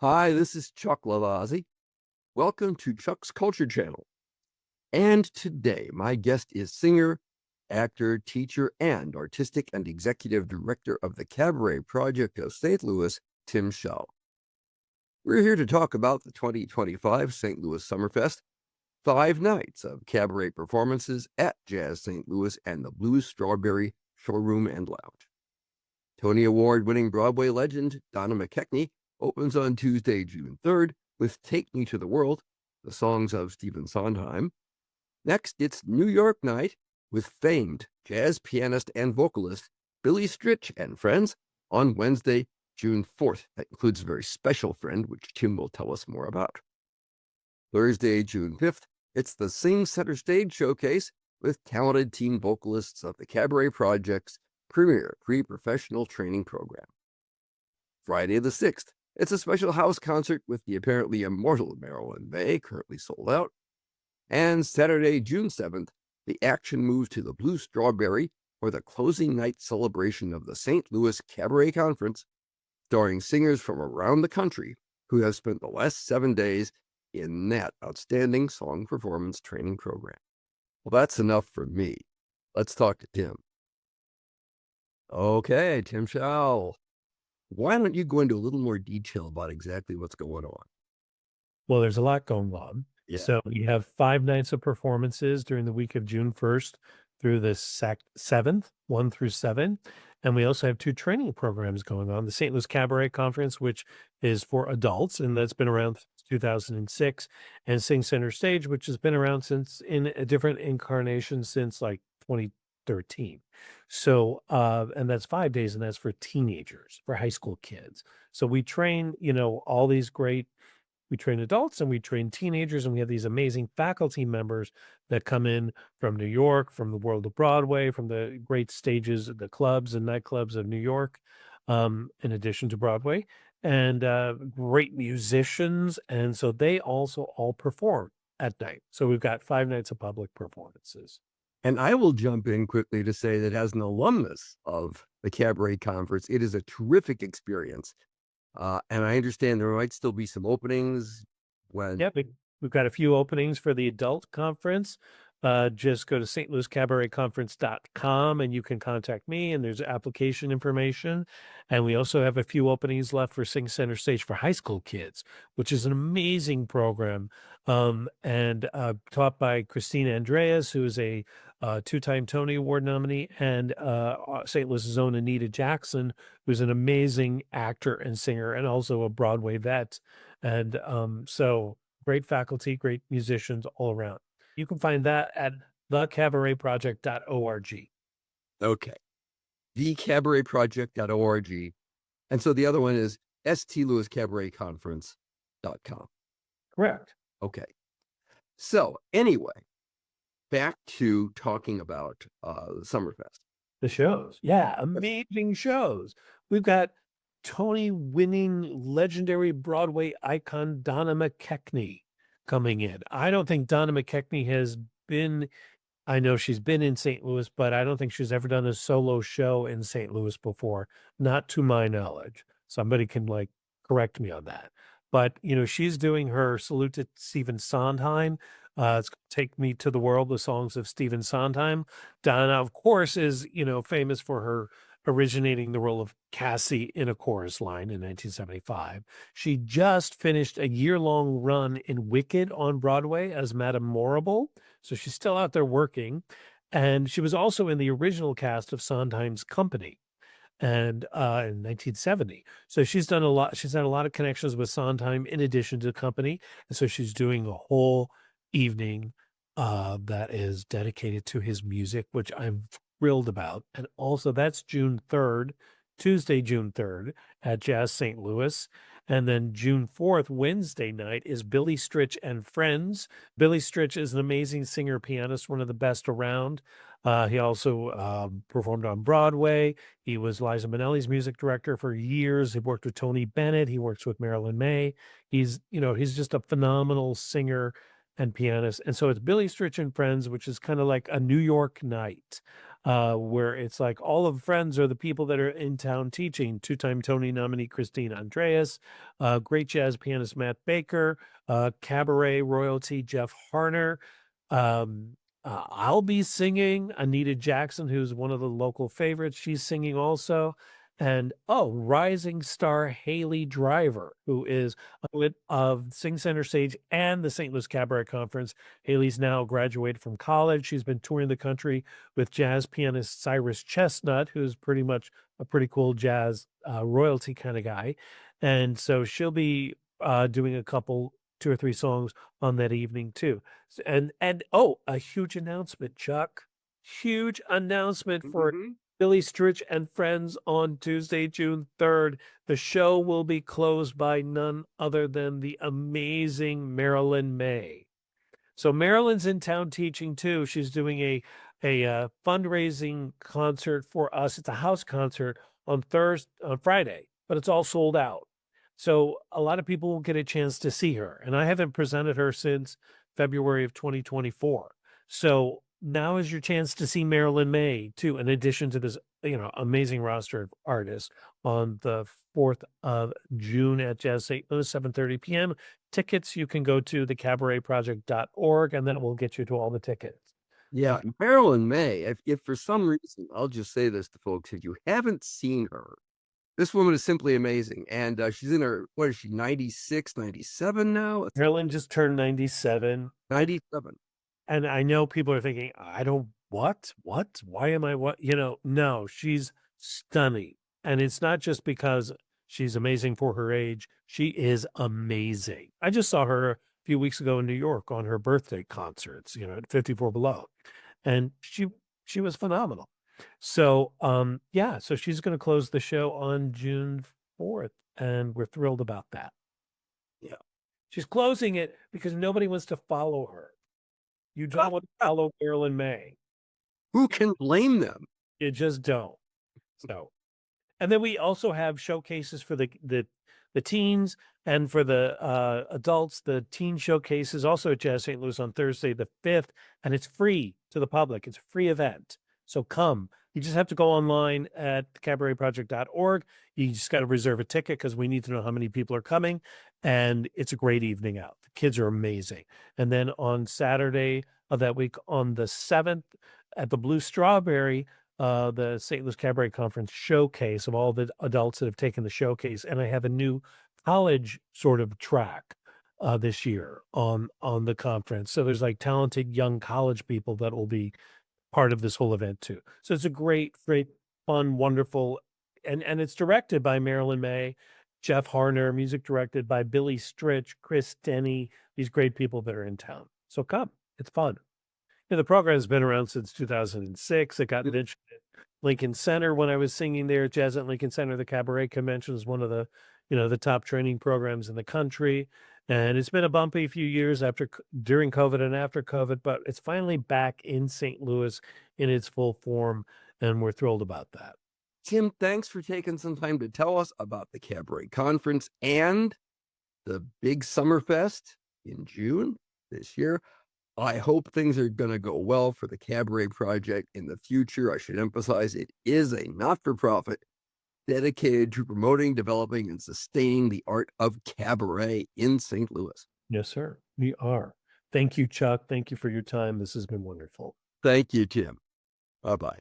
Hi, this is Chuck Lavazzi. Welcome to Chuck's Culture Channel. And today, my guest is singer, actor, teacher, and artistic and executive director of the Cabaret Project of St. Louis, Tim Schall. We're here to talk about the 2025 St. Louis Summerfest, 5 nights of cabaret performances at Jazz St. Louis and the Blue Strawberry Showroom and Lounge. Tony Award-winning Broadway legend Donna McKechnie opens on Tuesday, June 3rd with Take Me to the World, the songs of Stephen Sondheim. Next, it's New York Night with famed jazz pianist and vocalist Billy Stritch and friends on Wednesday, June 4th. That includes a very special friend, which Tim will tell us more about. Thursday, June 5th, it's the Sing Center Stage Showcase with talented teen vocalists of the Cabaret Project's premier pre-professional training program. Friday the 6th, it's a special house concert with the apparently immortal Marilyn May, currently sold out. And Saturday, June 7th, the action moves to the Blue Strawberry for the closing night celebration of the St. Louis Cabaret Conference, starring singers from around the country who have spent the last 7 days in that outstanding song performance training program. Well, that's enough for me. Let's talk to Tim. Okay, Tim Schall, why don't you go into a little more detail about exactly what's going on? Well, there's a lot going on. Yeah. So we have 5 nights of performances during the week of June 1st through the 7th, 1 through 7. And we also have 2 training programs going on. The St. Louis Cabaret Conference, which is for adults, and that's been around since 2006, and Sing Center Stage, which has been around since in a different incarnation since like 2013. So, and that's 5 days, and that's for teenagers, for high school kids. So we train, all these great we train adults and we train teenagers, and we have these amazing faculty members that come in from New York, from the world of Broadway, from the great stages, the clubs and nightclubs of New York, in addition to Broadway, and great musicians. And so they also all perform at night. So we've got 5 nights of public performances. And I will jump in quickly to say that as an alumnus of the Cabaret Conference, it is a terrific experience. And I understand there might still be some openings when. Yeah, we've got a few openings for the adult conference. Just go to stlouiscabaretconference.com and you can contact me, and there's application information. And we also have a few openings left for Sing Center Stage for high school kids, which is an amazing program. And taught by Christina Andreas, who is a 2-time Tony Award nominee, and St. Louis's own Anita Jackson, who's an amazing actor and singer and also a Broadway vet. And so great faculty, great musicians all around. You can find that at thecabaretproject.org. Okay. Thecabaretproject.org. And so the other one is stlouiscabaretconference.com. Correct. Okay. So anyway, back to talking about the Summerfest. The shows. Yeah, amazing shows. We've got Tony-winning legendary Broadway icon Donna McKechnie coming in. I don't think Donna McKechnie has been I know she's been in St. Louis, but I don't think she's ever done a solo show in St. Louis before, not to my knowledge. Somebody can, like, correct me on that. But, she's doing her Salute to Stephen Sondheim. It's Take Me to the World, the songs of Stephen Sondheim. Donna, of course, is, famous for her originating the role of Cassie in A Chorus Line in 1975. She just finished a year-long run in Wicked on Broadway as Madame Morrible, so she's still out there working. And she was also in the original cast of Sondheim's Company and in 1970. So she's done a lot. She's had a lot of connections with Sondheim in addition to Company. And so she's doing a whole evening that is dedicated to his music, which I'm thrilled about. And also that's June 3rd, Tuesday, June 3rd at Jazz St. Louis. And then June 4th, Wednesday night, is Billy Stritch and Friends. Billy Stritch is an amazing singer pianist, one of the best around. He also performed on Broadway. He was Liza Minnelli's music director for years. He worked with Tony Bennett. He works with Marilyn May. He's just a phenomenal singer and pianist. And so it's Billy Stritch and Friends, which is kind of like a New York night. where it's like all of friends are the people that are in town teaching. Two-time Tony nominee Christine Andreas, great jazz pianist Matt Baker, cabaret royalty Jeff Harner. I'll be singing. Anita Jackson, who's one of the local favorites, she's singing also. And rising star Haley Driver, who is of Sing Center Stage and the St. Louis Cabaret Conference. Haley's now graduated from college. She's been touring the country with jazz pianist Cyrus Chestnut, who's pretty much a pretty cool jazz royalty kind of guy. And so she'll be doing two or three songs on that evening too. And a huge announcement, Chuck. Huge announcement for Billy Stritch and friends on Tuesday, June 3rd. The show will be closed by none other than the amazing Marilyn May. So Marilyn's in town teaching too. She's doing a fundraising concert for us. It's a house concert on Friday, but it's all sold out. So a lot of people will get a chance to see her. And I haven't presented her since February of 2024. So now is your chance to see Marilyn May too, in addition to this, amazing roster of artists on the 4th of June at Jazz St. Louis, 7:30 p.m. Tickets, you can go to thecabaretproject.org and then we'll get you to all the tickets. Yeah, Marilyn May, if for some reason, I'll just say this to folks, if you haven't seen her, this woman is simply amazing. And she's in her, what is she, 96, 97 now? Marilyn just turned 97. 97. And I know people are thinking, what? Why am I what? No, she's stunning. And it's not just because she's amazing for her age. She is amazing. I just saw her a few weeks ago in New York on her birthday concerts, at 54 Below. And she was phenomenal. So, so she's going to close the show on June 4th, and we're thrilled about that. Yeah. She's closing it because nobody wants to follow her. You don't want to follow Marilyn May. Who can blame them? You just don't. So, and then we also have showcases for the teens and for the adults. The teen showcase is also at Jazz St. Louis on Thursday the 5th, and it's free to the public. It's a free event. So come. You just have to go online at cabaretproject.org. You just got to reserve a ticket because we need to know how many people are coming. And it's a great evening out. The kids are amazing. And then on Saturday of that week, on the 7th, at the Blue Strawberry, the St. Louis Cabaret Conference showcase of all the adults that have taken the showcase. And I have a new college sort of track this year on the conference. So there's like talented young college people that will be part of this whole event too. So it's a great, fun, wonderful, and it's directed by Marilyn May, Jeff Harner, music directed by Billy Stritch, Chris Denny, these great people that are in town. So come, it's fun. The program has been around since 2006. It got mentioned at Lincoln Center when I was singing there. Jazz at Lincoln Center, the Cabaret Convention is one of the, the top training programs in the country. And it's been a bumpy few years during COVID and after COVID, but it's finally back in St. Louis in its full form, and we're thrilled about that. Tim, thanks for taking some time to tell us about the Cabaret Conference and the big Summerfest in June this year. I hope things are going to go well for the Cabaret Project in the future. I should emphasize it is a not-for-profit dedicated to promoting, developing, and sustaining the art of cabaret in St. Louis. Yes, sir. We are. Thank you, Chuck. Thank you for your time. This has been wonderful. Thank you, Tim. Bye-bye.